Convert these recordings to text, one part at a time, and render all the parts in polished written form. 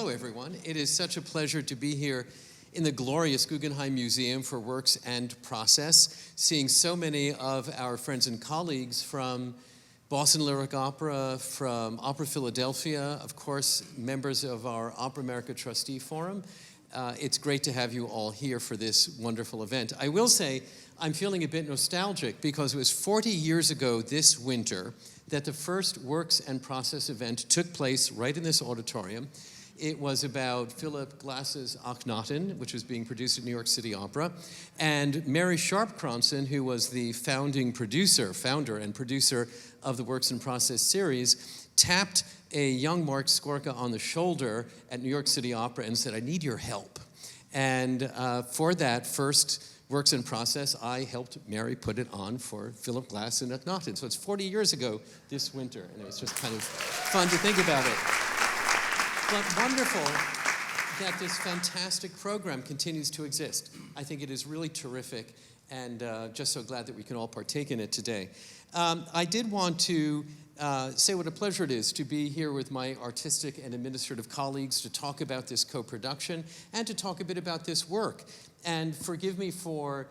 hello everyone. It is such a pleasure to be here in the glorious Guggenheim Museum for Works and Process, seeing so many of our friends and colleagues from Boston Lyric Opera, from Opera Philadelphia, of course, members of our Opera America Trustee Forum. It's great to have you all here for this wonderful event. I will say I'm feeling a bit nostalgic because it was 40 years ago this winter that the first Works and Process event took place right in this auditorium. It was about Philip Glass's Akhenaten, which was being produced at New York City Opera, and Mary Sharp-Cronson, who was the founder and producer of the Works and Process series, tapped a young Marc Scorca on the shoulder at New York City Opera and said, "I need your help." And for that first Works and Process, I helped Mary put it on for Philip Glass and Akhenaten. So it's 40 years ago this winter, and it was just kind of fun to think about it. But wonderful that this fantastic program continues to exist. I think it is really terrific, and just so glad that we can all partake in it today. I did want to say what a pleasure it is to be here with my artistic and administrative colleagues to talk about this co-production and to talk a bit about this work. And forgive me for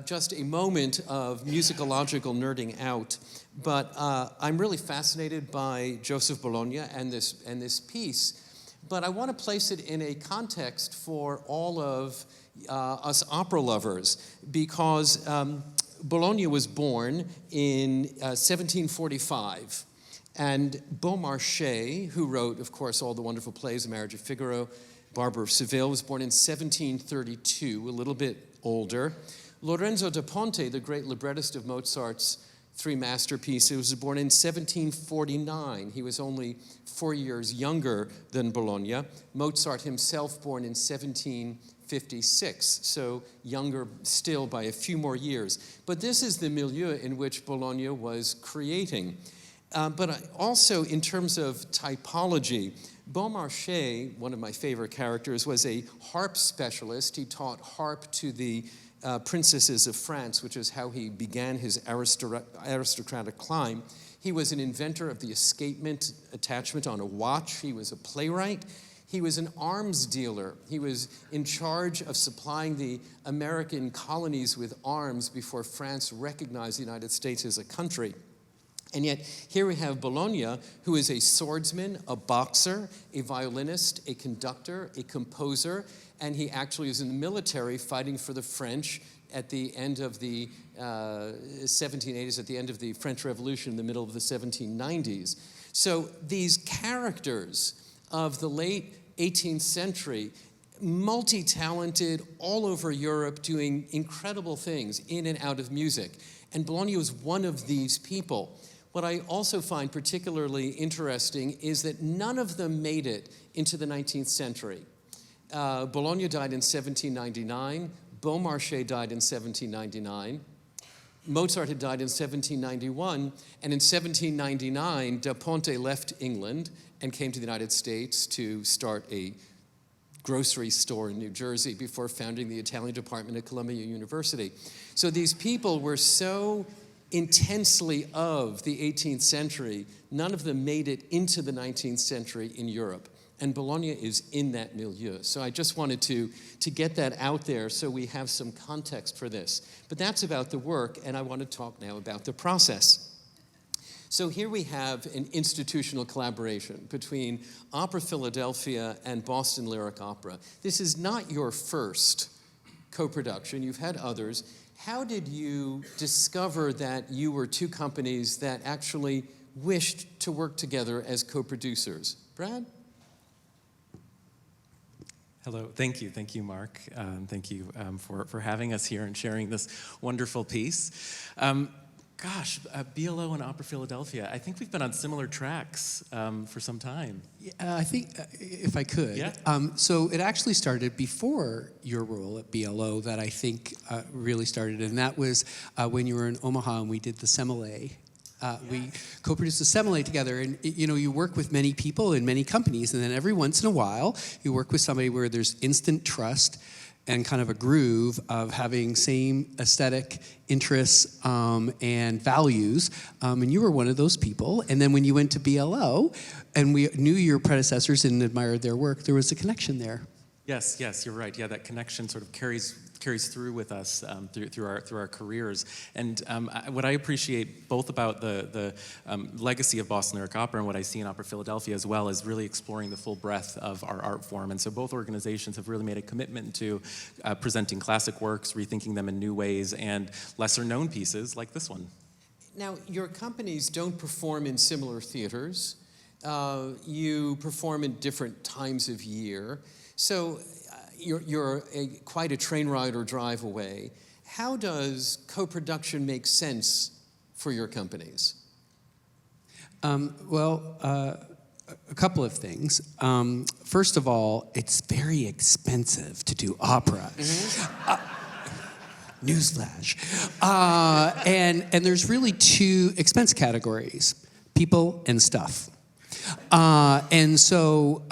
just a moment of musicological nerding out, but I'm really fascinated by Joseph Bologne and this piece. But I want to place it in a context for all of us opera lovers, because Bologna was born in 1745, and Beaumarchais, who wrote, of course, all the wonderful plays, The Marriage of Figaro, Barber of Seville, was born in 1732, a little bit older. Lorenzo da Ponte, the great librettist of Mozart's three masterpieces, was born in 1749. He was only 4 years younger than Bologna. Mozart himself born in 1756, so younger still by a few more years. But this is the milieu in which Bologna was creating. But also in terms of typology, Beaumarchais, one of my favorite characters, was a harp specialist. He taught harp to the princesses of France, which is how he began his aristocratic climb. He was an inventor of the escapement attachment on a watch. He was a playwright. He was an arms dealer. He was in charge of supplying the American colonies with arms before France recognized the United States as a country. And yet, here we have Bologna, who is a swordsman, a boxer, a violinist, a conductor, a composer, and he actually was in the military fighting for the French at the end of the 1780s, at the end of the French Revolution, in the middle of the 1790s. So these characters of the late 18th century, multi-talented, all over Europe, doing incredible things in and out of music. And Bologna was one of these people. What I also find particularly interesting is that none of them made it into the 19th century. Bologna died in 1799, Beaumarchais died in 1799, Mozart had died in 1791, and in 1799, Da Ponte left England and came to the United States to start a grocery store in New Jersey before founding the Italian department at Columbia University. So these people were so intensely of the 18th century, none of them made it into the 19th century in Europe. And Bologna is in that milieu. So I just wanted to get that out there so we have some context for this. But that's about the work, and I want to talk now about the process. So here we have an institutional collaboration between Opera Philadelphia and Boston Lyric Opera. This is not your first co-production. You've had others. How did you discover that you were two companies that actually wished to work together as co-producers? Brad? Hello, thank you, Mark. Thank you for having us here and sharing this wonderful piece. BLO and Opera Philadelphia, I think we've been on similar tracks for some time. I think, if I could. Yeah. So it actually started before your role at BLO that I think really started, and that was when you were in Omaha and we did the Semele. We co-produced the Semele together, and you work with many people in many companies, and then every once in a while you work with somebody where there's instant trust, and kind of a groove of having same aesthetic interests and values. And you were one of those people. And then when you went to BLO, and we knew your predecessors and admired their work, there was a connection there. Yes, you're right. Yeah, that connection sort of carries through with us through our careers. And what I appreciate both about the legacy of Boston Lyric Opera and what I see in Opera Philadelphia as well is really exploring the full breadth of our art form. And so both organizations have really made a commitment to presenting classic works, rethinking them in new ways, and lesser known pieces like this one. Now, your companies don't perform in similar theaters. You perform in different times of year. So you're quite a train ride or drive away. How does co-production make sense for your companies? A couple of things. First of all, it's very expensive to do opera. Newsflash. And there's really two expense categories, people and stuff. And so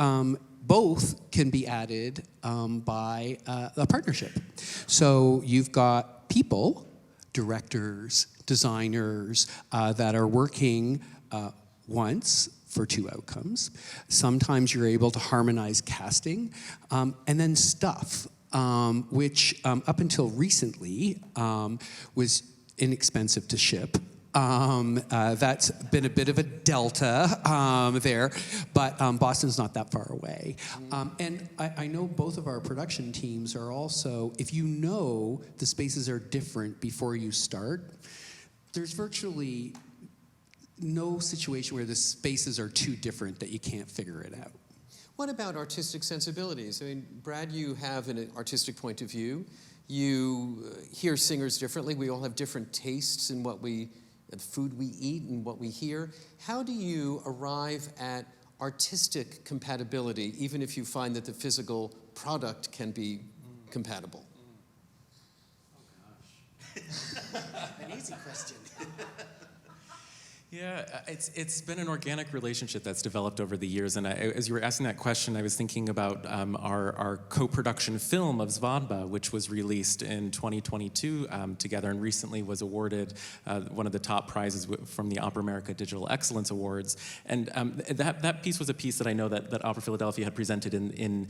both can be added by a partnership. So you've got people, directors, designers that are working once for two outcomes. Sometimes you're able to harmonize casting, and then stuff, which up until recently was inexpensive to ship. That's been a bit of a delta there, but Boston's not that far away. And I know both of our production teams are also, if you know the spaces are different before you start, there's virtually no situation where the spaces are too different that you can't figure it out. What about artistic sensibilities? I mean, Brad, you have an artistic point of view. You hear singers differently. We all have different tastes in the food we eat and what we hear. How do you arrive at artistic compatibility, even if you find that the physical product can be compatible? Oh, gosh. An easy question. Yeah, it's been an organic relationship that's developed over the years, and as you were asking that question, I was thinking about our co-production film of Svadba, which was released in 2022 together, and recently was awarded one of the top prizes from the Opera America Digital Excellence Awards. And that piece was a piece that I know that Opera Philadelphia had presented in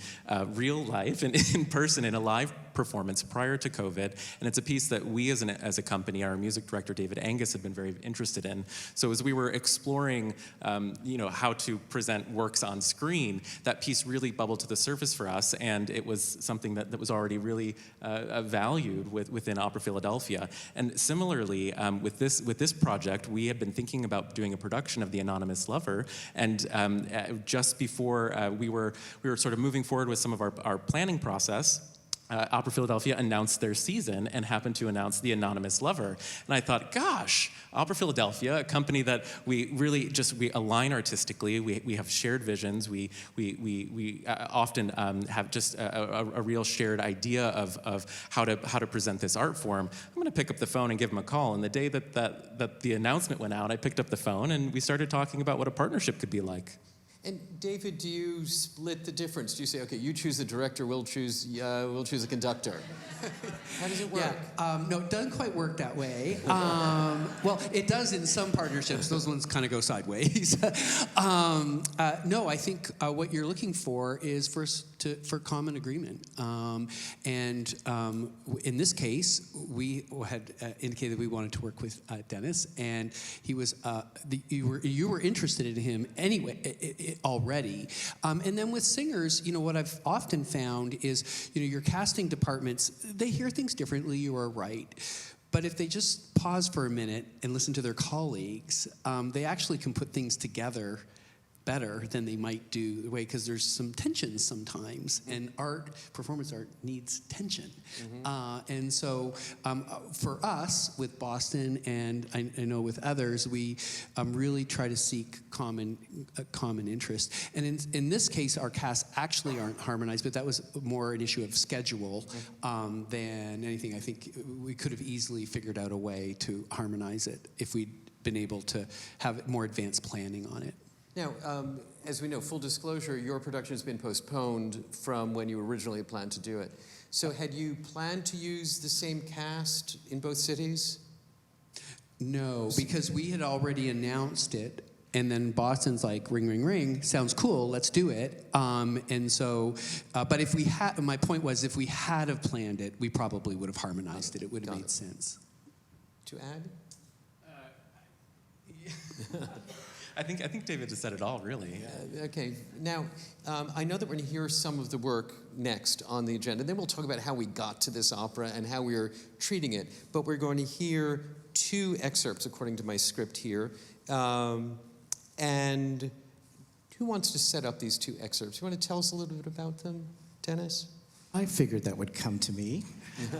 real life and in person in a live performance prior to COVID, and it's a piece that we as a company, our music director David Angus had been very interested in. So as we were exploring, how to present works on screen, that piece really bubbled to the surface for us, and it was something that was already really valued within Opera Philadelphia. And similarly, with this project, we had been thinking about doing a production of The Anonymous Lover, and just before we were sort of moving forward with some of our planning process, Opera Philadelphia announced their season and happened to announce The Anonymous Lover. And I thought, gosh, Opera Philadelphia, a company that we really we align artistically, we have shared visions, we often have just a real shared idea of how to present this art form. I'm gonna pick up the phone and give them a call. And the day that the announcement went out, I picked up the phone and we started talking about what a partnership could be like. And David, do you split the difference? Do you say, okay, you choose a director, we'll choose a conductor? How does it work? Yeah, no, it doesn't quite work that way. Well, it does in some partnerships. Those ones kind of go sideways. No, I think what you're looking for is for common agreement. And in this case, we had indicated we wanted to work with Dennis, and he was you were interested in him anyway already. And then with singers, what I've often found is, your casting departments, they hear things differently, you are right. But if they just pause for a minute and listen to their colleagues, they actually can put things together better than they might do the way, because there's some tension sometimes, and performance art needs tension. And so for us with Boston, and I know with others, we really try to seek common interest. And in this case, our casts actually aren't harmonized, but that was more an issue of schedule than anything. I think we could have easily figured out a way to harmonize it if we'd been able to have more advanced planning on it. Now, as we know, full disclosure, your production has been postponed from when you originally planned to do it. So had you planned to use the same cast in both cities? No, because we had already announced it, and then Boston's like, ring, ring, ring, sounds cool, let's do it. And so, but if we had, my point was, if we had have planned it, we probably would have harmonized it. It would have made sense. To add? I think David just said it all, really. Okay, now, I know that we're going to hear some of the work next on the agenda. Then we'll talk about how we got to this opera and how we are treating it. But we're going to hear 2 excerpts, according to my script here. And who wants to set up these 2 excerpts? You want to tell us a little bit about them, Dennis? I figured that would come to me.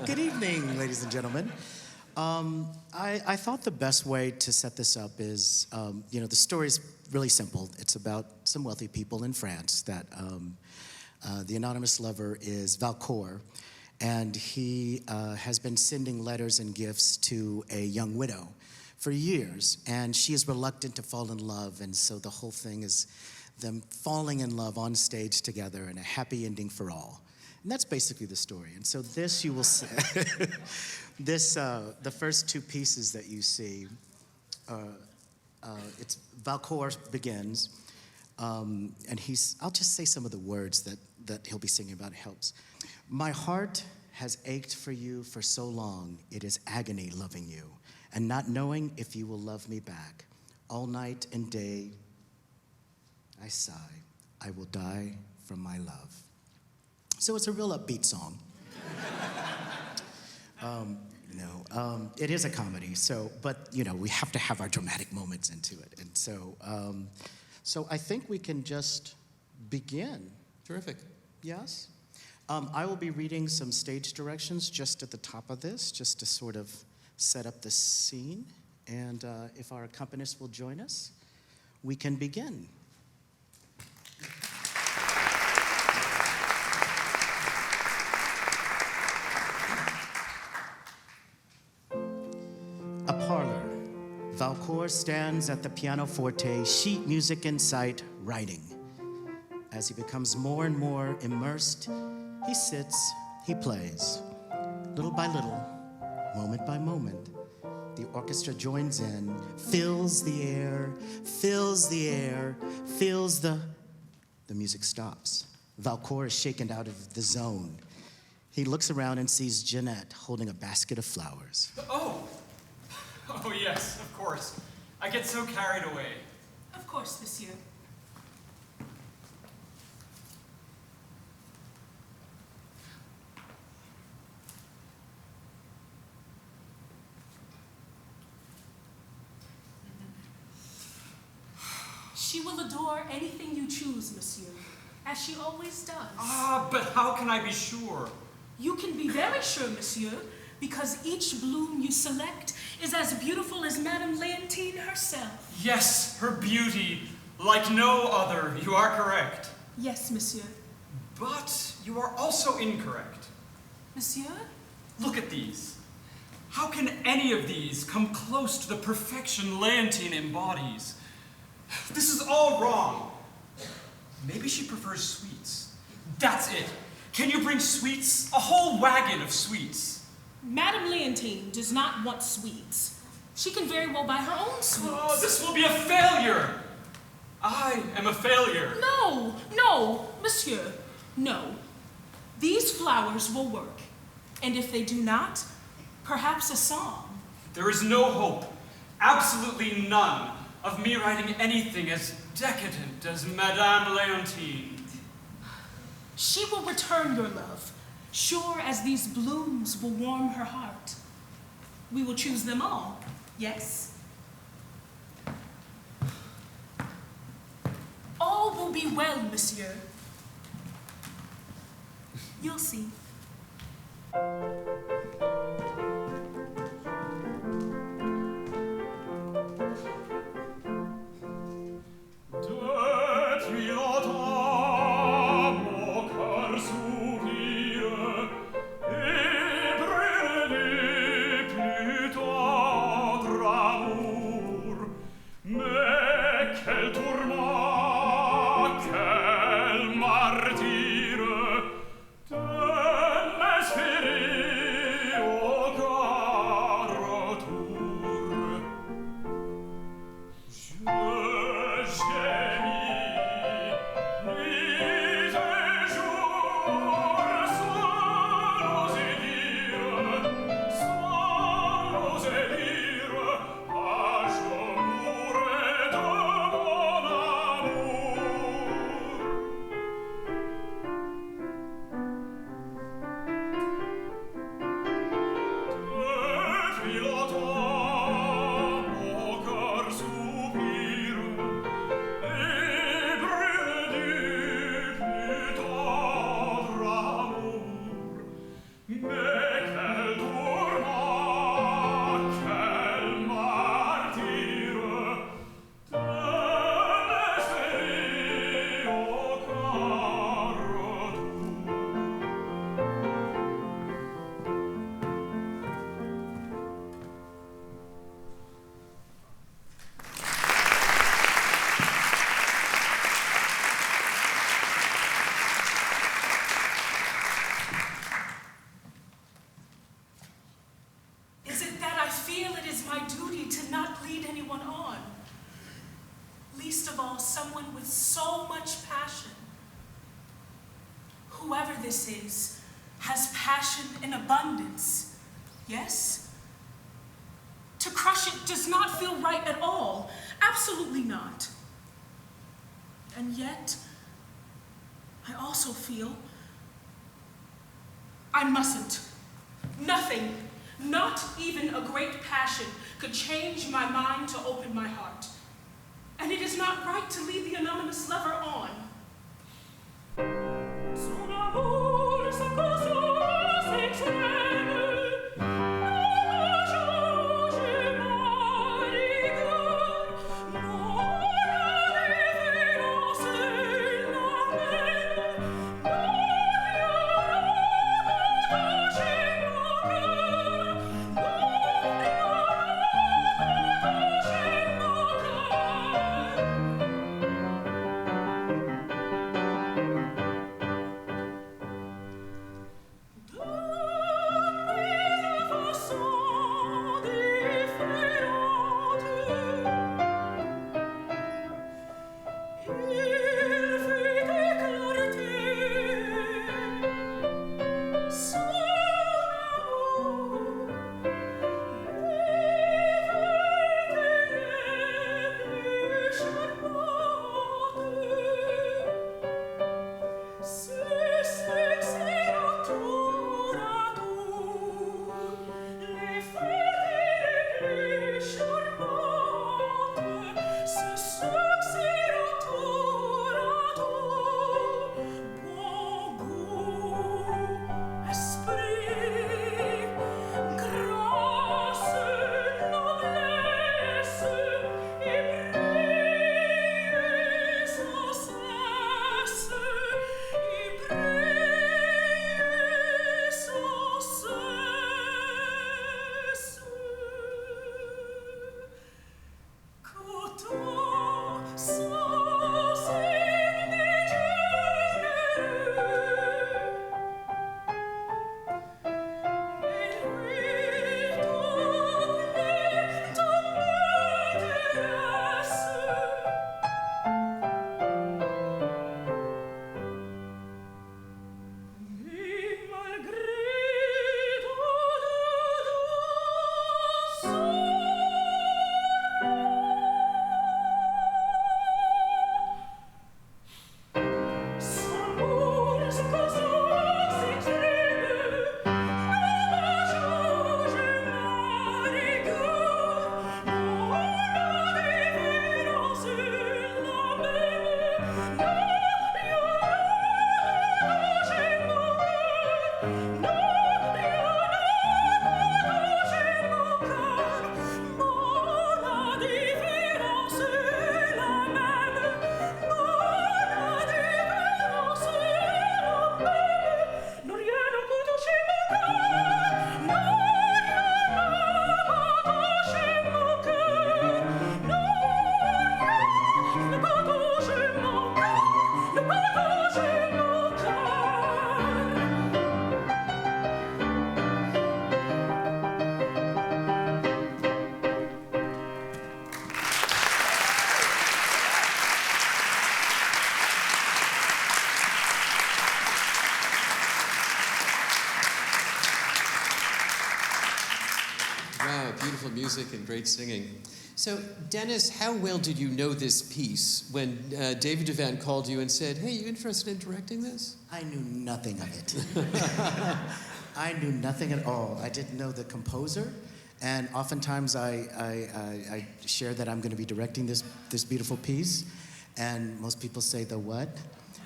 Good evening, ladies and gentlemen. I thought the best way to set this up is, the story's really simple. It's about some wealthy people in France that the anonymous lover is Valcourt, and he has been sending letters and gifts to a young widow for years, and she is reluctant to fall in love, and so the whole thing is them falling in love on stage together and a happy ending for all. And that's basically the story. And so this, you will see, the first 2 pieces that you see, it's Valcourt begins, and I'll just say some of the words that he'll be singing about, it helps. My heart has ached for you for so long, it is agony loving you, and not knowing if you will love me back. All night and day, I sigh, I will die from my love. So it's a real upbeat song. It is a comedy, but we have to have our dramatic moments into it. And so I think we can just begin. Terrific. Yes? I will be reading some stage directions just at the top of this, just to sort of set up the scene. And if our accompanist will join us, we can begin. A parlor. Valcourt stands at the pianoforte, sheet music in sight, writing. As he becomes more and more immersed, he sits, he plays. Little by little, moment by moment, the orchestra joins in, fills the air, fills the air, fills the music stops. Valcourt is shaken out of the zone. He looks around and sees Jeanette holding a basket of flowers. Oh, yes, of course. I get so carried away. Of course, monsieur. She will adore anything you choose, monsieur, as she always does. But how can I be sure? You can be very sure, monsieur, because each bloom you select is as beautiful as Madame Léontine herself. Yes, her beauty, like no other, you are correct. Yes, monsieur. But you are also incorrect. Monsieur? Look at these. How can any of these come close to the perfection Léontine embodies? This is all wrong. Maybe she prefers sweets. That's it. Can you bring sweets? A whole wagon of sweets. Madame Léontine does not want sweets. She can very well buy her own sweets. Oh, this will be a failure. I am a failure. No, monsieur, no. These flowers will work. And if they do not, perhaps a song. There is no hope, absolutely none, of me writing anything as decadent as Madame Léontine. She will return your love, sure as these blooms will warm her heart. We will choose them all, yes? All will be well, monsieur. You'll see. Quel tourment anyone on. Least of all, someone with so much passion. Whoever this is has passion in abundance, yes? To crush it does not feel right at all, absolutely not. And yet, I also feel I mustn't. Nothing, not even a great passion, could change my mind to open my heart. And it is not right to lead the anonymous lover on. Son amour, sa conscience extrême, n'a changé ma rigueur, mon indifférence est la même, Beautiful music and great singing. So, Dennis, how well did you know this piece when David Devan called you and said, hey, you interested in directing this? I knew nothing of it. I knew nothing at all. I didn't know the composer, and oftentimes I share that I'm going to be directing this beautiful piece, and most people say, the what?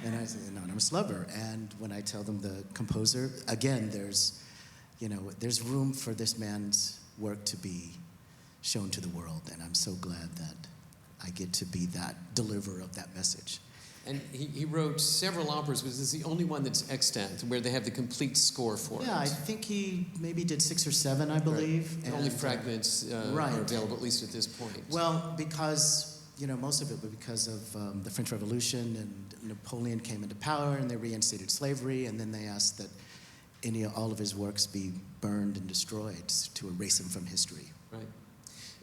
And I say, an anonymous lover. And when I tell them the composer, again, there's room for this man's work to be shown to the world, and I'm so glad that I get to be that deliverer of that message. And he wrote several operas, but this is the only one that's extant, where they have the complete score for it. Yeah, I think he maybe did 6 or 7, I believe. Right. And only fragments right. are available, at least at this point. Well, because, most of it was because of the French Revolution, and Napoleon came into power, and they reinstated slavery, and then they asked that all of his works be burned and destroyed to erase him from history. Right.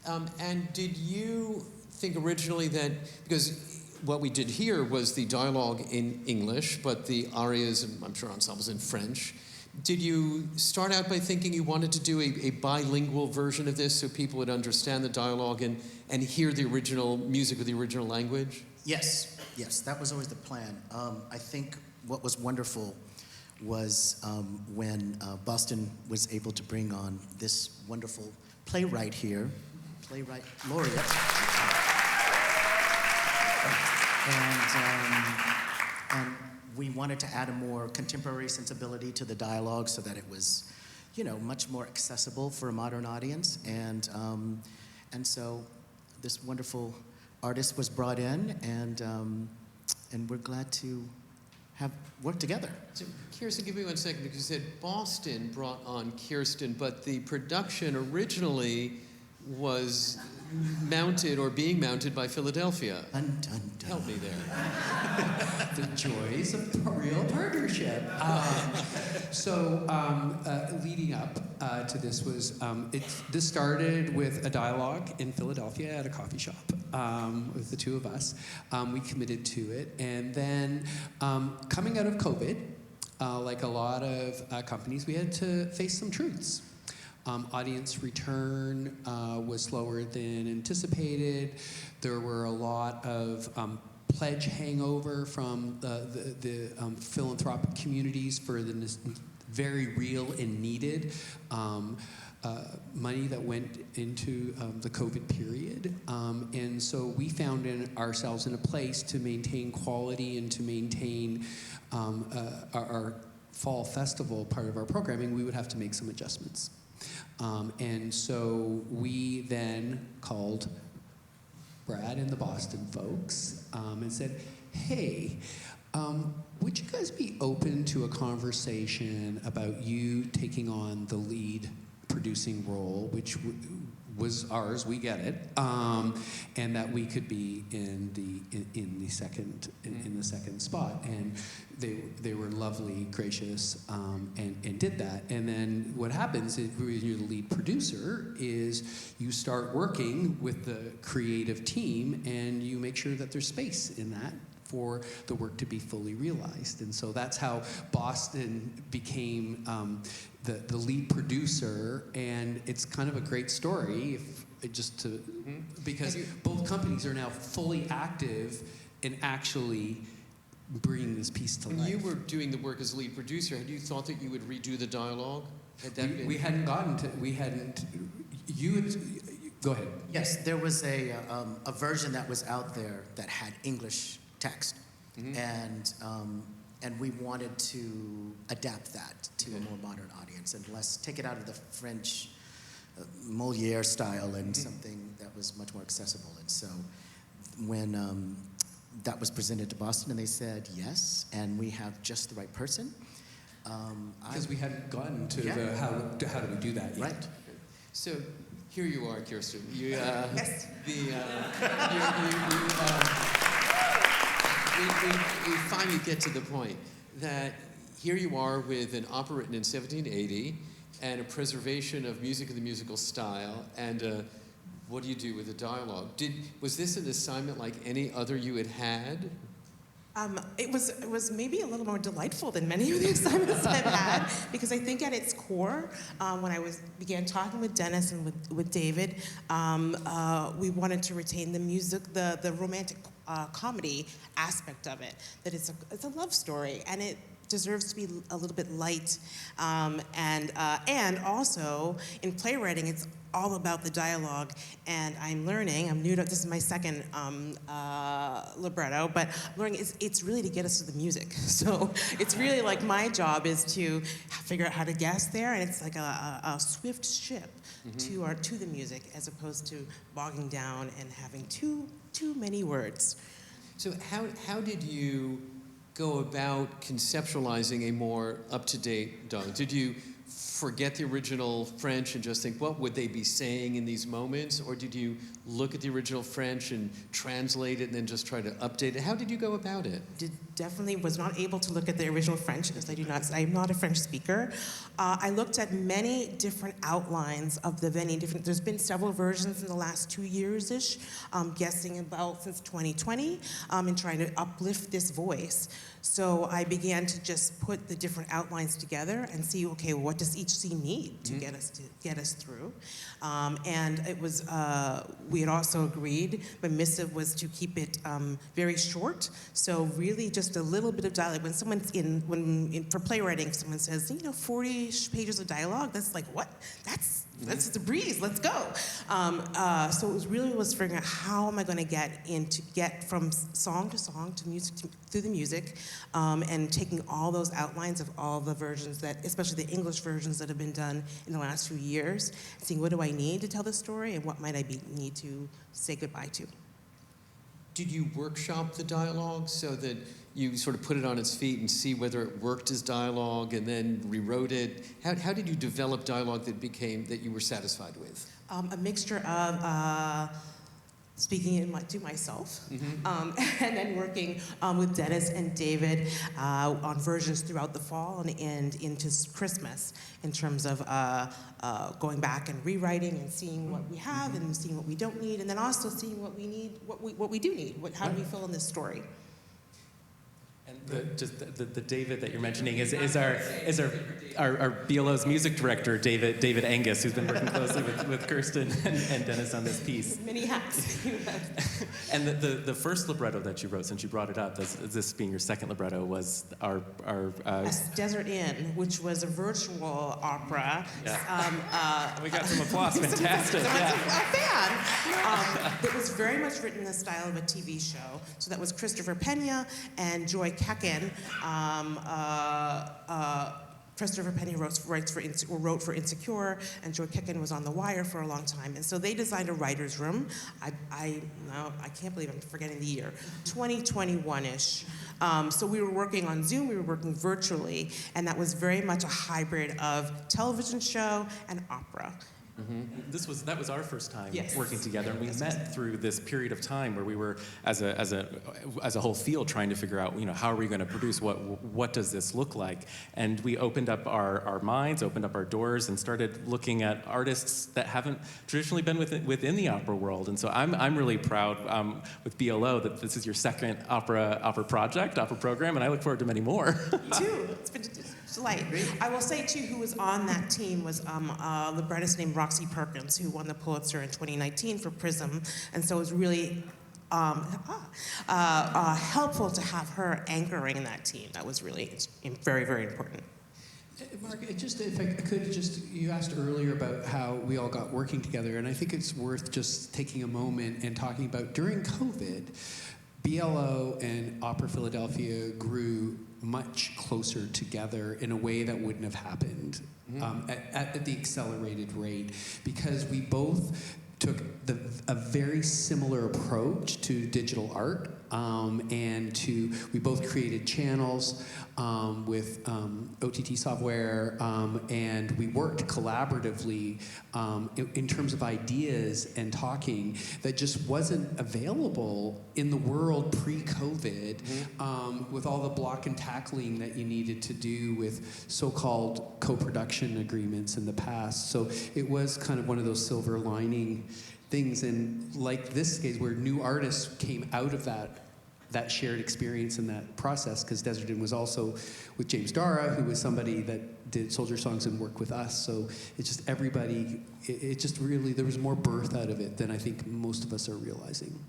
And did you think originally that, because what we did here was the dialogue in English, but the arias, and I'm sure ensembles, in French. Did you start out by thinking you wanted to do a bilingual version of this so people would understand the dialogue and hear the original music with the original language? Yes, that was always the plan. I think what was wonderful was when Boston was able to bring on this wonderful playwright here, playwright laureate. And we wanted to add a more contemporary sensibility to the dialogue so that it was, much more accessible for a modern audience. And so this wonderful artist was brought in, and we're glad to have worked together. So, Kirsten, give me 1 second, because you said Boston brought on Kirsten, but the production originally was mounted or being mounted by Philadelphia. Dun, dun, dun. Help me there. The joys of real partnership. Leading up to this was, this started with a dialogue in Philadelphia at a coffee shop with the two of us. We committed to it. And then coming out of COVID, like a lot of companies, we had to face some truths. Audience return was slower than anticipated. There were a lot of pledge hangover from the philanthropic communities for the very real and needed money that went into the COVID period. And so we found ourselves in a place to maintain quality and to maintain our fall festival part of our programming. We would have to make some adjustments. And so we then called Brad and the Boston folks and said, hey, would you guys be open to a conversation about you taking on the lead producing role, which was ours, we get it, and that we could be in the second spot. And they were lovely, gracious, and did that. And then what happens is, when you're the lead producer, is you start working with the creative team, and you make sure that there's space in that for the work to be fully realized. And so that's how Boston became the lead producer, and it's kind of a great story, because both companies are now fully active in actually bringing this piece to life. When you were doing the work as lead producer, had you thought that you would redo the dialogue? We hadn't gotten to, go ahead. Yes, there was a version that was out there that had English text, and we wanted to adapt that to a more modern audience and take it out of the French Molière style and something that was much more accessible. And so when that was presented to Boston, and they said yes, and we have just the right person. Because we hadn't gotten to how do we do that yet. Right. So here you are, Kirsten. Yes. We finally get to the point that here you are with an opera written in 1780 and a preservation of music and the musical style, and what do you do with the dialogue? Was this an assignment like any other you had? It was maybe a little more delightful than many of the assignments I've had, because I think at its core, when I began talking with Dennis and with David, we wanted to retain the music, the romantic comedy aspect of it. That it's a love story, and it deserves to be a little bit light, and also in playwriting, it's all about the dialogue. And I'm new to this is my second libretto, but I'm learning it's really to get us to the music. So it's really like my job is to figure out how to guess there, and it's like a swift ship to the music, as opposed to bogging down and having too many words. So how did you go about conceptualizing a more up-to-date dialogue? Did you forget the original French and just think, what would they be saying in these moments? Or did you look at the original French and translate it and then just try to update it? How did you go about it? Definitely was not able to look at the original French because I am not a French speaker. I looked at many different outlines of the many different, there's been several versions in the last 2 years-ish, guessing about since 2020, and trying to uplift this voice. So I began to just put the different outlines together and see, okay, what does each scene need to get us through? And it was, we had also agreed, my missive was to keep it very short. So really just a little bit of dialogue. When someone's for playwriting, someone says, 40 pages of dialogue, that's like, what? That's the breeze, let's go. So it was figuring out how am I going to get from song to song to music through the music, and taking all those outlines of all the versions that, especially the English versions that have been done in the last few years, seeing what do I need to tell the story and what might I need to say goodbye to. Did you workshop the dialogue so that you sort of put it on its feet and see whether it worked as dialogue and then rewrote it? How did you develop dialogue that you were satisfied with? A mixture of speaking to myself, and then working with Dennis and David on versions throughout the fall and into Christmas in terms of going back and rewriting and seeing what we have and seeing what we don't need, and then also seeing what we need, what we do need. How do we fill in this story? And the David that you're mentioning is our BLO's music director, David Angus, who's been working closely with Kirsten and Dennis on this piece. Many hats. And the first libretto that you wrote, since you brought it up, this being your second libretto, was our Desert Inn, which was a virtual opera. Yeah. We got some applause. Fantastic. Yeah. A fan. It was very much written in the style of a TV show. So that was Christopher Pena and Joy Kekin. Christopher Pena wrote for Insecure, and Joy Kekin was on The Wire for a long time. And so they designed a writer's room. I can't believe I'm forgetting the year, 2021-ish. So we were working on Zoom, we were working virtually, and that was very much a hybrid of television show and opera. Mm-hmm. That was our first time working together, and we Yes, met through this period of time where we were as a whole field trying to figure out, how are we going to produce, what does this look like, and we opened up our minds, opened up our doors, and started looking at artists that haven't traditionally been within the opera world. And so I'm really proud with BLO that this is your second opera program, and I look forward to many more. Me too. It's been a delight. I will say too, who was on that team was a librettist named Roxy Perkins, who won the Pulitzer in 2019 for Prism, and so it was really helpful to have her anchoring that team. That was really very, very important. Marc, if I could you asked earlier about how we all got working together, and I think it's worth just taking a moment and talking about during COVID, BLO and Opera Philadelphia grew much closer together in a way that wouldn't have happened at the accelerated rate, because we both took a very similar approach to digital art, and we both created channels with OTT software, and we worked collaboratively in terms of ideas and talking that just wasn't available in the world pre-COVID, with all the block and tackling that you needed to do with so-called co-production agreements in the past. So it was kind of one of those silver lining things, and like this case where new artists came out of that shared experience in that process, because Desert Inn was also with James Dara, who was somebody that did Soldier Songs and worked with us. So it's just everybody, it just really, there was more birth out of it than I think most of us are realizing.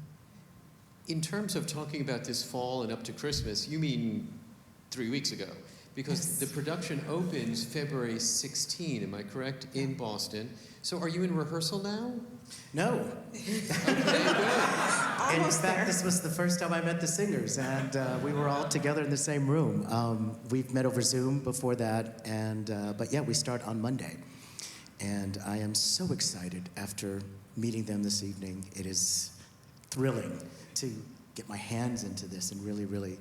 In terms of talking about this fall and up to Christmas, you mean 3 weeks ago? Because the production opens February 16, am I correct, in Boston. So are you in rehearsal now? No. In fact, this was the first time I met the singers, and we were all together in the same room. We've met over Zoom before that, but yeah, we start on Monday. And I am so excited after meeting them this evening. It is thrilling to get my hands into this and really, really,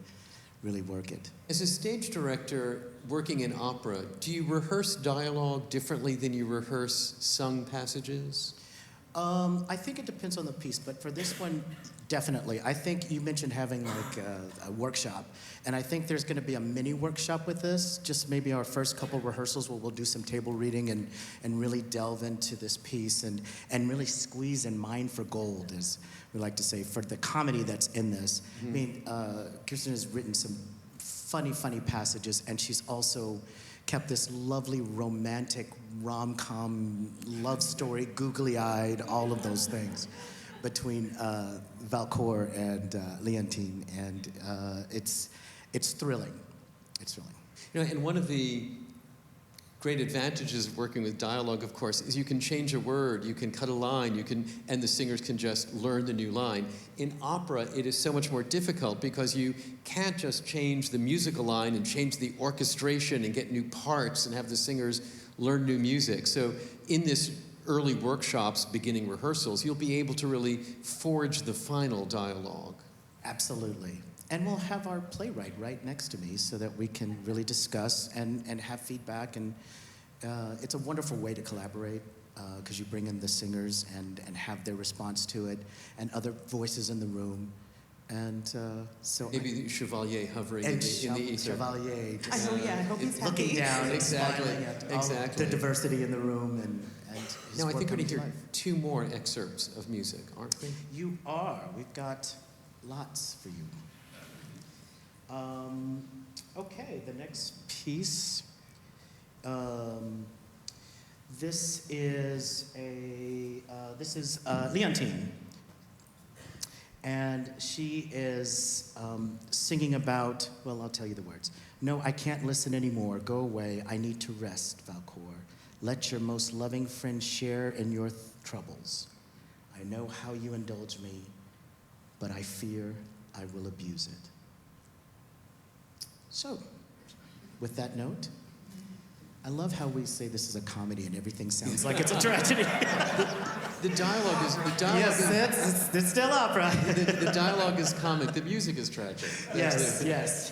really work it. As a stage director working in opera, do you rehearse dialogue differently than you rehearse sung passages? I think it depends on the piece, but for this one, definitely. I think you mentioned having like a workshop, and I think there's going to be a mini workshop with this. Just maybe our first couple rehearsals where we'll do some table reading and really delve into this piece and really squeeze and mine for gold, as we like to say, for the comedy that's in this. I mean, Kirsten has written some funny passages, and she's also kept this lovely romantic rom-com love story, googly-eyed, all of those things between Valcourt and Léontine, and it's thrilling. It's thrilling. You know, and one of the great advantages of working with dialogue, of course, is you can change a word, you can cut a line, and the singers can just learn the new line. In opera, it is so much more difficult because you can't just change the musical line and change the orchestration and get new parts and have the singers learn new music. So in this early workshops, beginning rehearsals, you'll be able to really forge the final dialogue. Absolutely. And we'll have our playwright right next to me so that we can really discuss and have feedback. And it's a wonderful way to collaborate because you bring in the singers and have their response to it and other voices in the room. And so maybe the Chevalier hovering in the ether. Chevalier I just know, yeah, I hope he's looking happy. down, Exactly, smiling at all exactly. the diversity in the room and his Now, I work think we're coming going to to hear life. 2 more excerpts of music, aren't we? You are. We've got lots for you. Okay, the next piece. This is Léontine, and she is singing about. Well, I'll tell you the words. No, I can't listen anymore. Go away. I need to rest, Valcourt. Let your most loving friend share in your troubles. I know how you indulge me, but I fear I will abuse it. So, with that note, I love how we say this is a comedy and everything sounds like it's a tragedy. The dialogue is Yes, it's still opera. the dialogue is comic. The music is tragic. Yes, yes.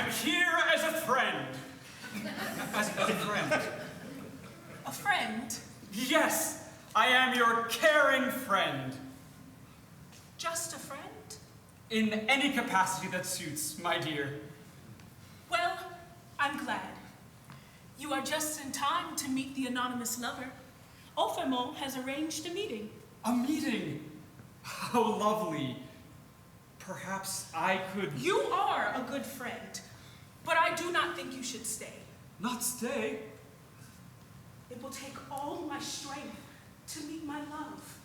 am here as a friend. As a friend. A friend? Yes, I am your caring friend. Just a friend? In any capacity that suits, my dear. Well, I'm glad. You are just in time to meet the anonymous lover. Ophémont has arranged a meeting. A meeting? How lovely. Perhaps I could... You are a good friend, but I do not think you should stay. Not stay? It will take all my strength to meet my love.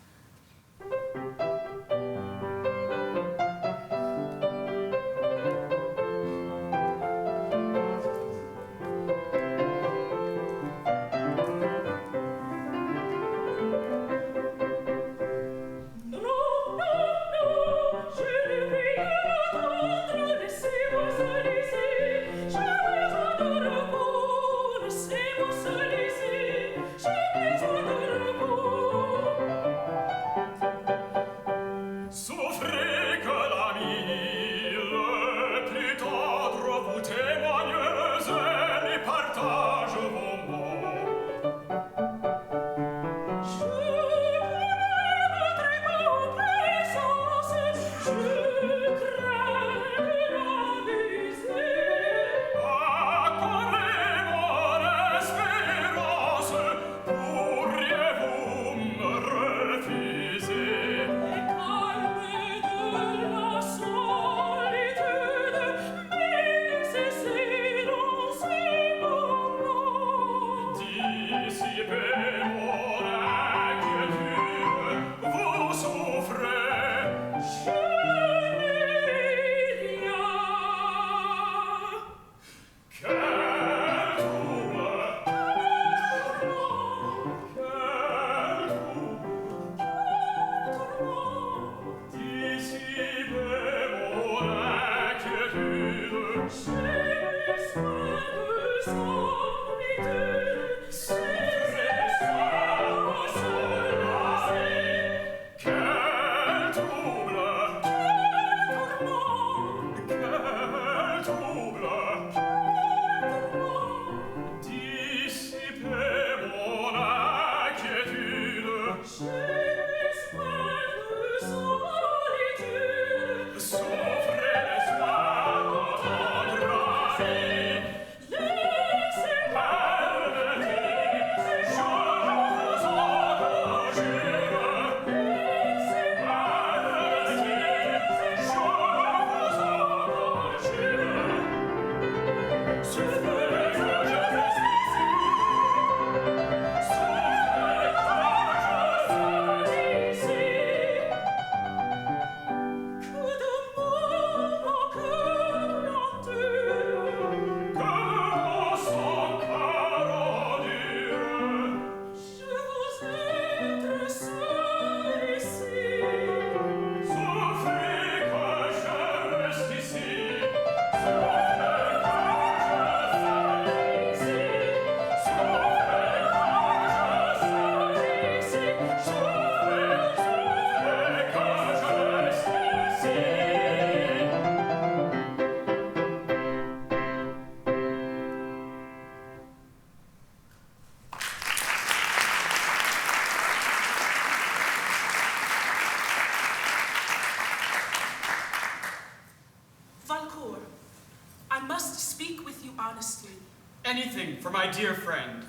Anything for my dear friend.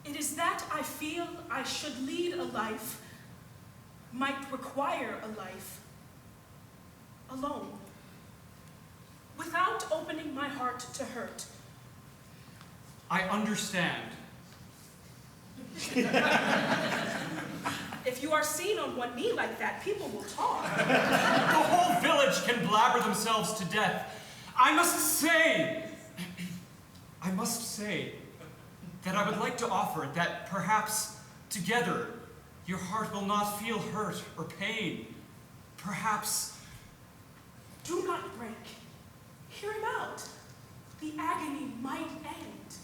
It is that I feel I should lead a life, might require a life, alone, without opening my heart to hurt. I understand. If you are seen on one knee like that, people will talk. The whole village can blabber themselves to death. I must say that I would like to offer that perhaps together your heart will not feel hurt or pain. Perhaps... Do not break. Hear him out. The agony might end.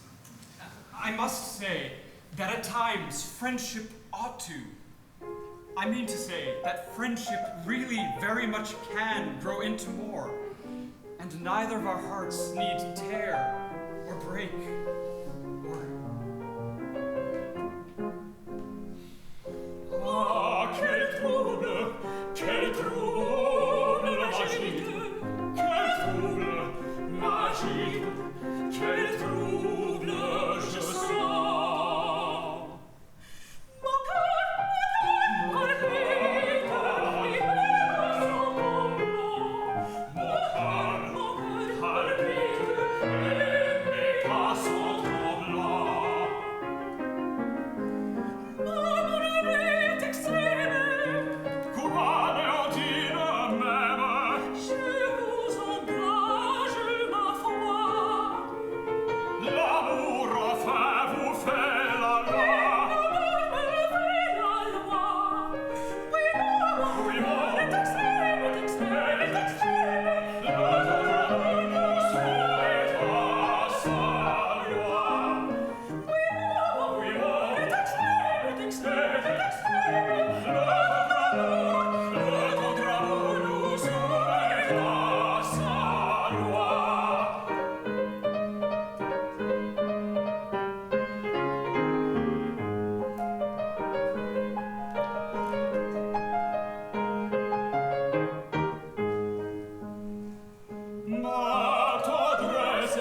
I must say that at times friendship ought to. I mean to say that friendship really very much can grow into more. and neither of our hearts need tear or break or... Ah, quel trouble, magique, quel trouble, magique, quel trouble je sens. Mon cœur palpite, il me son tremblant. Mon cœur palpite, Et mes pas sont tremblants. mon est extrême. Quoi, Léontine, même? Je vous engage ma foi. L'amour enfin vous fait la loi. L'amour me fait la loi. Oui, l'amour est extrême, est extrême, est extrême. Notre amour soumet à sa loi. Oui, l'amour est extrême, est extrême, est extrême. Notre amour nous soumet à sa loi. Ma tendresse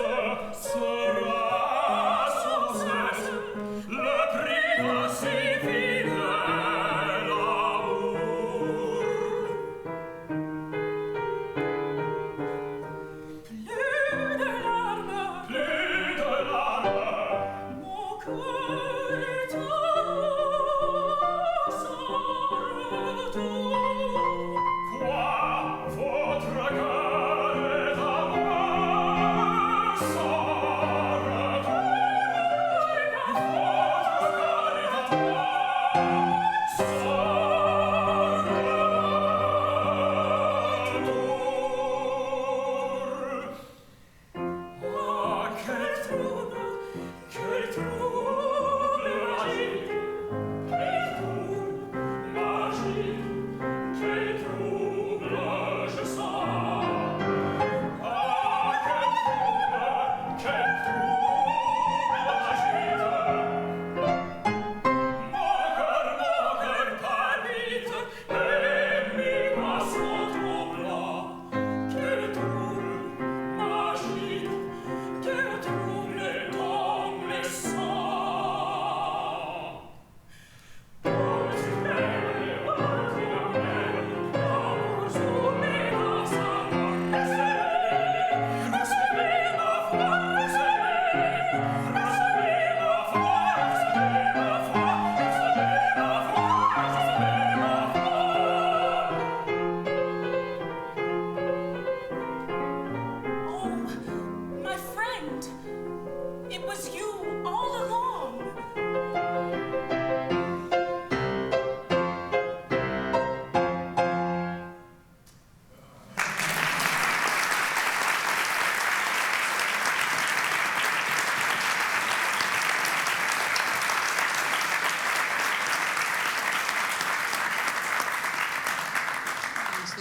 sera sans cesse le prix d'un si fidèle amour. Plus de larmes, Plus de larmes, mon cœur est à son retour. quoi votre cœur est à moi sans retour. Votre cœur est à moi sans retour. Ah, quel trouble magique, quel trouble magique, quel trouble je sens. Ah, quel trouble magique. Mon cœur palpite et mes bras sont tremblants. Quel trouble magique, quel trouble est dans mes sangs. Oh, my friend, it was you all along.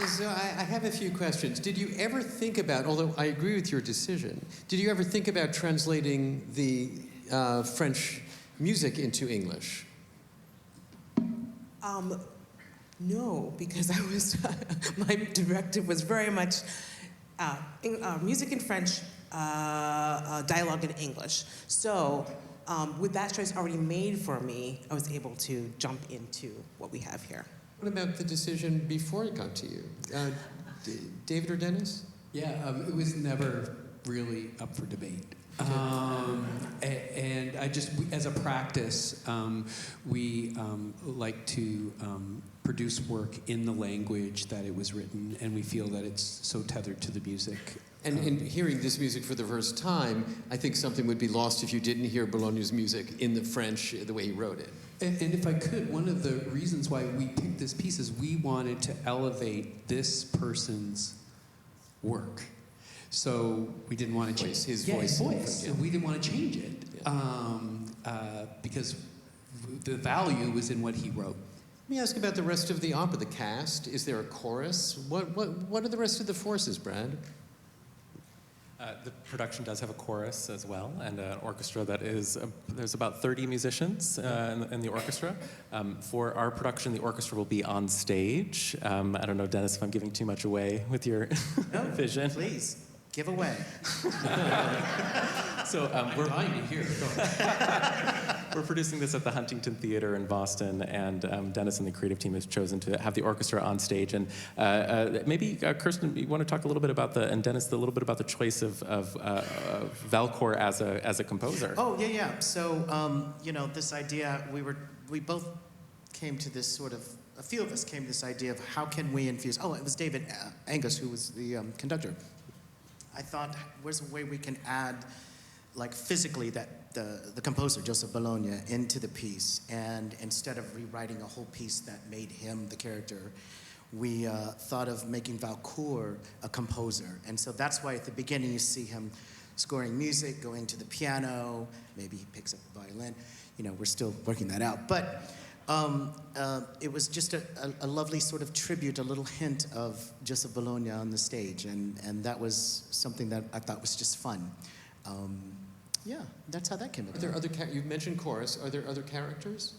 So I have a few questions. Did you ever think about, although I agree with your decision, did you ever think about translating the French music into English? No, because I was my directive was very much music in French, dialogue in English. So with that choice already made for me, I was able to jump into what we have here. What about the decision before it got to you? David or Dennis? Yeah, it was never really up for debate. And I just, as a practice, we like to produce work in the language that it was written, and we feel that it's so tethered to the music. And in hearing this music for the first time, I think something would be lost if you didn't hear Bologne's music in the French, the way he wrote it. And if I could, one of the reasons why we picked this piece is we wanted to elevate this person's work. So we didn't want to change His his voice. voice. Yeah. So we didn't want to change it because the value was in what he wrote. Let me ask about the rest of the opera, the cast. Is there a chorus? What are the rest of the forces, Brad? The production does have a chorus as well, and an orchestra that is, there's about 30 musicians in the orchestra. For our production, the orchestra will be on stage. I don't know, Dennis, if I'm giving too much away with your vision. Please, give away. So we're dying to hear. We're producing this at the Huntington Theater in Boston, and Dennis and the creative team has chosen to have the orchestra on stage. And maybe Kirsten, you want to talk a little bit about and Dennis, a little bit about the choice of Valcor as a composer. Oh yeah. So this idea, we both came to this sort of. A few of us came to this idea of how can we infuse. Oh, it was David Angus who was the conductor. I thought, where's a way we can add, like physically, that the composer, Joseph Bologne, into the piece, and instead of rewriting a whole piece that made him the character, we thought of making Valcour a composer. And so that's why at the beginning you see him scoring music, going to the piano, maybe he picks up the violin. We're still working that out. But it was just a lovely sort of tribute, a little hint of Joseph Bologne on the stage, and that was something that I thought was just fun. Yeah, that's how that came about. Are there other you mentioned chorus. Are there other characters?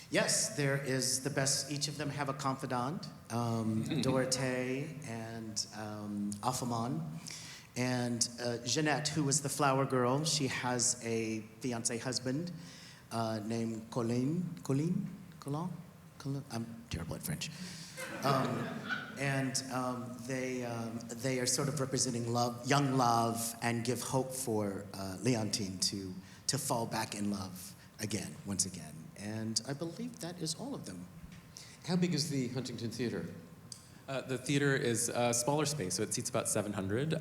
Yes, there is the best. Each of them have a confidant, Dorothée and Alphamon. And Jeanette, who was the flower girl, she has a fiancé husband named Colin. I'm terrible at French. They are sort of representing love, young love, and give hope for Léontine to fall back in love again, once again. And I believe that is all of them. How big is the Huntington Theater? The theater is a smaller space, so it seats about 700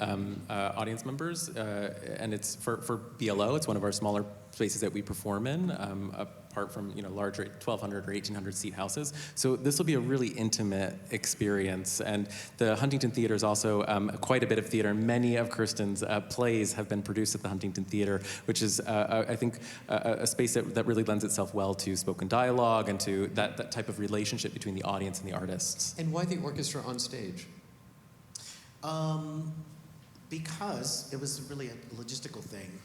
audience members, and it's for BLO. It's one of our smaller spaces that we perform in, apart from larger 1,200 or 1,800 seat houses. So this will be a really intimate experience, and the Huntington Theater is also quite a bit of theater. Many of Kirsten's plays have been produced at the Huntington Theater, which is, I think, a space that really lends itself well to spoken dialogue and to that type of relationship between the audience and the artists. And why the orchestra on stage? Because it was really a logistical thing.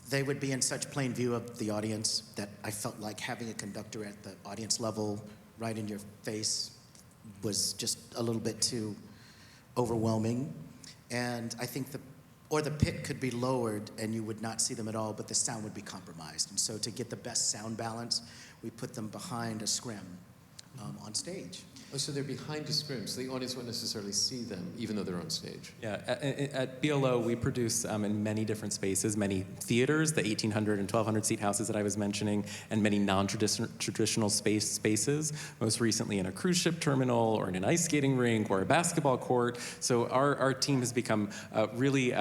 They would be in such plain view of the audience that I felt like having a conductor at the audience level right in your face was just a little bit too overwhelming. And I think the pit could be lowered and you would not see them at all, but the sound would be compromised. And so to get the best sound balance, we put them behind a scrim on stage. Oh, so they're behind a scrim, so the audience won't necessarily see them, even though they're on stage. Yeah, at BLO, we produce in many different spaces, many theaters, the 1,800 and 1,200 seat houses that I was mentioning, and many non-traditional spaces, most recently in a cruise ship terminal, or in an ice skating rink, or a basketball court. So our team has become really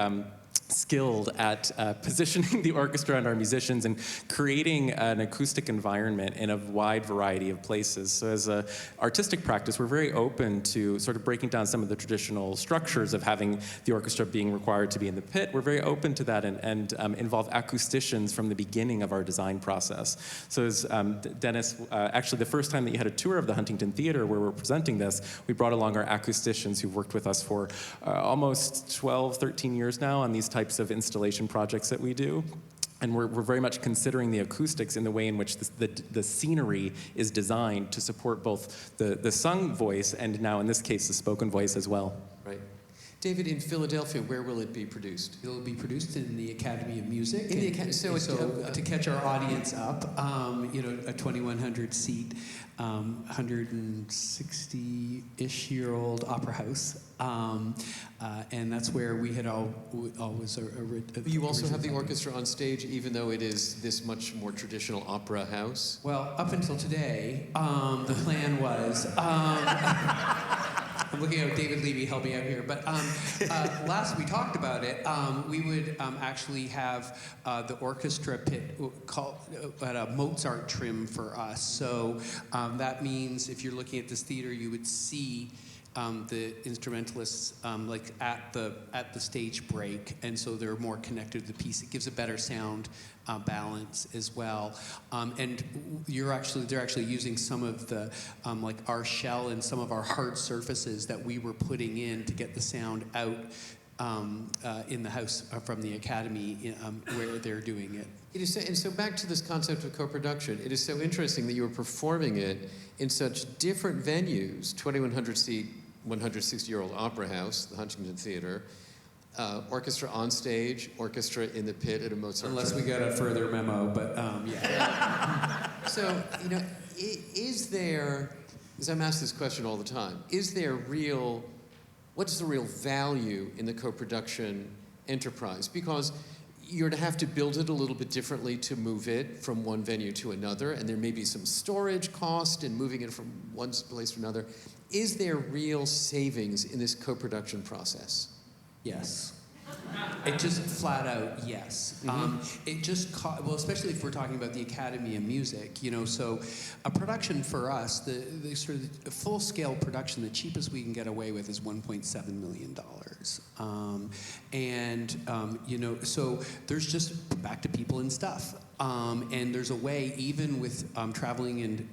skilled at positioning the orchestra and our musicians and creating an acoustic environment in a wide variety of places. So as an artistic practice, we're very open to sort of breaking down some of the traditional structures of having the orchestra being required to be in the pit. We're very open to that and involve acousticians from the beginning of our design process. So as Dennis, actually the first time that you had a tour of the Huntington Theater where we're presenting this, we brought along our acousticians who've worked with us for almost 12, 13 years now on these types of installation projects that we do. And we're very much considering the acoustics in the way in which the scenery is designed to support both the sung voice and now, in this case, the spoken voice as well. Right. David, in Philadelphia, where will it be produced? It'll be produced in the Academy of Music. In the Academy, so to catch our audience up, a 2,100 seat, 160-ish year old opera house, and that's where we had always. You also have the orchestra on stage, even though it is this much more traditional opera house. Well, up until today, the plan was. I'm looking at David Levy helping out here, but last we talked about it, we would actually have the orchestra pit at a Mozart trim for us. So that means if you're looking at this theater, you would see the instrumentalists like at the stage break, and so they're more connected to the piece. It gives a better sound balance as well. And they're actually using some of the like our shell and some of our hard surfaces that we were putting in to get the sound out in the house from the Academy where they're doing it. It is so, and so back to this concept of co-production, it is so interesting that you were performing it in such different venues, 2,100-seat, 160-year-old Opera House, the Huntington Theater, orchestra on stage, orchestra in the pit at a Mozart. Unless we get a further memo, but yeah. So, you know, is there, because I'm asked this question all the time, is there real, what's the real value in the co-production enterprise? Because you're to have to build it a little bit differently to move it from one venue to another, and there may be some storage cost in moving it from one place to another. Is there real savings in this co-production process? Yes. It just flat out, yes. It just, well, especially if we're talking about the Academy of Music, you know, so a production for us, the sort of full-scale production, the cheapest we can get away with is $1.7 million. You know, so there's just back to people and stuff. And there's a way, even with traveling and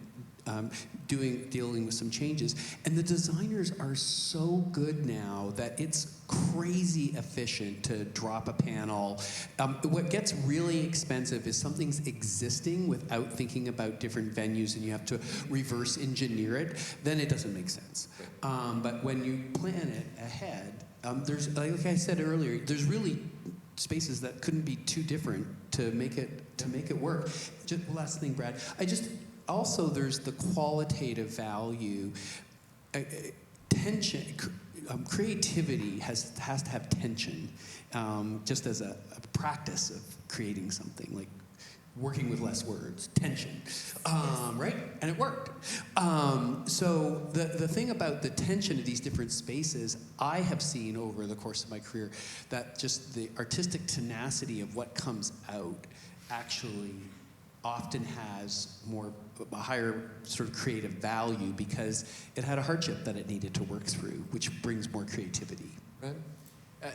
dealing with some changes. And the designers are so good now that it's crazy efficient to drop a panel. What gets really expensive is something's existing without thinking about different venues and you have to reverse engineer it, then it doesn't make sense. But when you plan it ahead, there's, like I said earlier, there's really spaces that couldn't be too different to make it work. Just last thing, Brad, also, there's the qualitative value. Tension, creativity has to have tension, just as a practice of creating something, like working with less words, tension, right? And it worked. So the thing about the tension of these different spaces, I have seen over the course of my career that just the artistic tenacity of what comes out actually often has a higher sort of creative value because it had a hardship that it needed to work through, which brings more creativity. Right?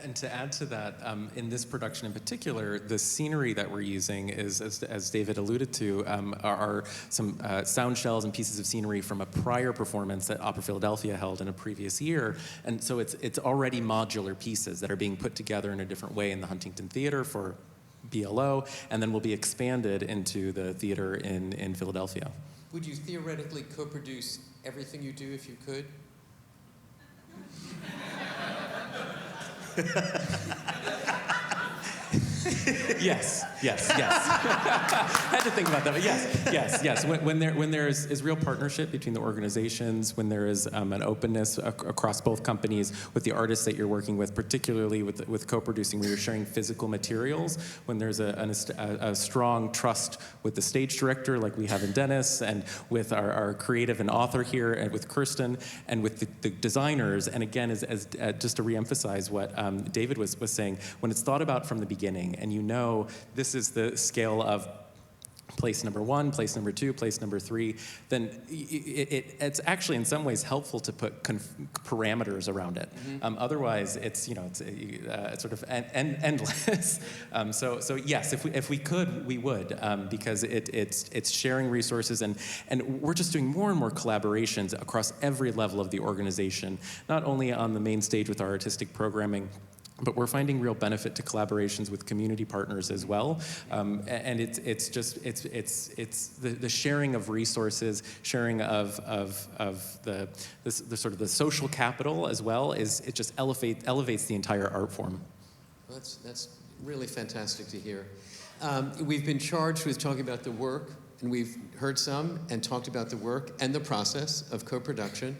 And to add to that, in this production in particular, the scenery that we're using is, as David alluded to, are some sound shells and pieces of scenery from a prior performance that Opera Philadelphia held in a previous year. And so it's already modular pieces that are being put together in a different way in the Huntington Theater for BLO, and then will be expanded into the theater in Philadelphia. Would you theoretically co-produce everything you do if you could? Yes. Had to think about that, but yes. When there is real partnership between the organizations, when there is an openness across both companies with the artists that you're working with, particularly with co-producing, where you're sharing physical materials, when there's a strong trust with the stage director, like we have in Dennis, and with our creative and author here, and with Kirsten, and with the designers, and again, as just to reemphasize what David was saying, when it's thought about from the beginning, and you know this is the scale of place number 1, place number 2, place number 3, then it's actually in some ways helpful to put parameters around it. Otherwise, it's sort of endless. So yes, if we could, we would, because it's sharing resources, and we're just doing more and more collaborations across every level of the organization, not only on the main stage with our artistic programming, but we're finding real benefit to collaborations with community partners as well, and it's the sharing of resources, sharing of the sort of the social capital as well. It just elevates the entire art form. Well, that's really fantastic to hear. We've been charged with talking about the work, and we've heard some and talked about the work and the process of co-production.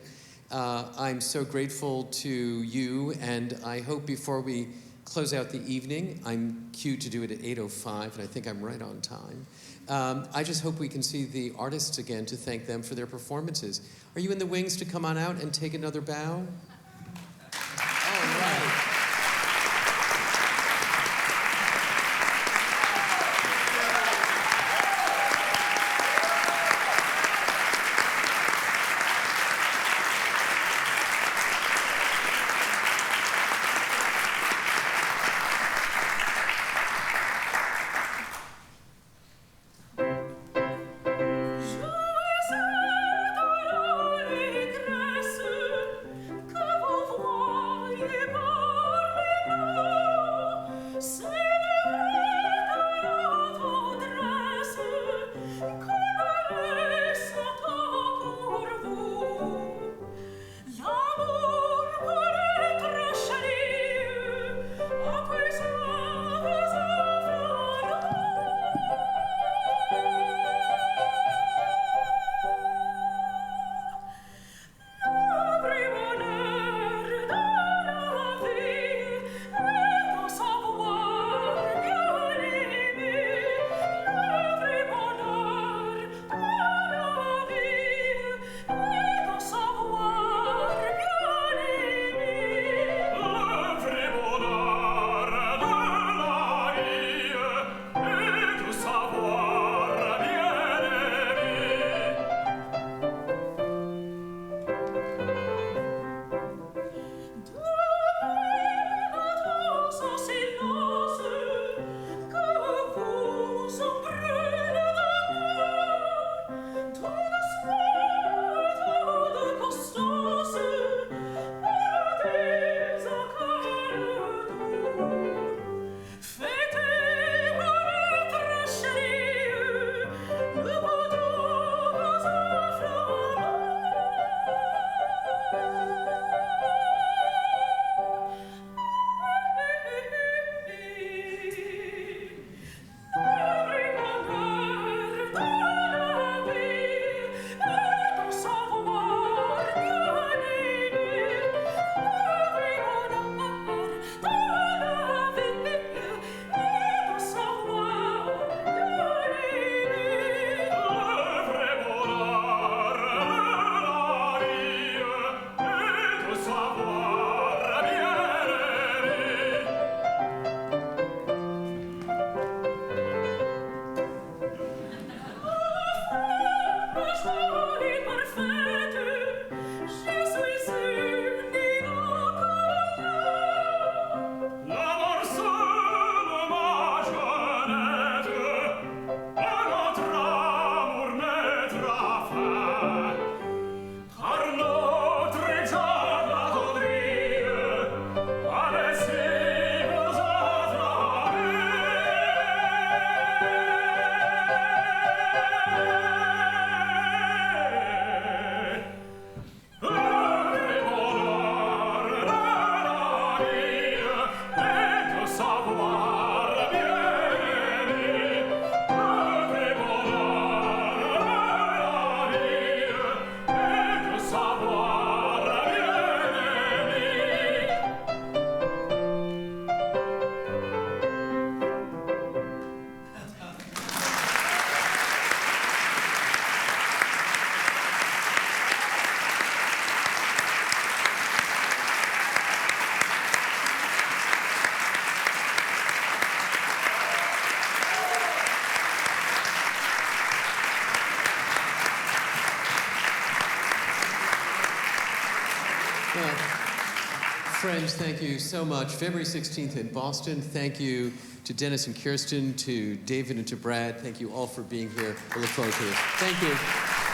I'm so grateful to you, and I hope before we close out the evening, I'm cued to do it at 8:05, and I think I'm right on time. I just hope we can see the artists again to thank them for their performances. Are you in the wings to come on out and take another bow? All right. Come Friends, thank you so much. February 16th in Boston. Thank you to Dennis and Kirsten, to David and to Brad. Thank you all for being here. We look forward to it. Thank you.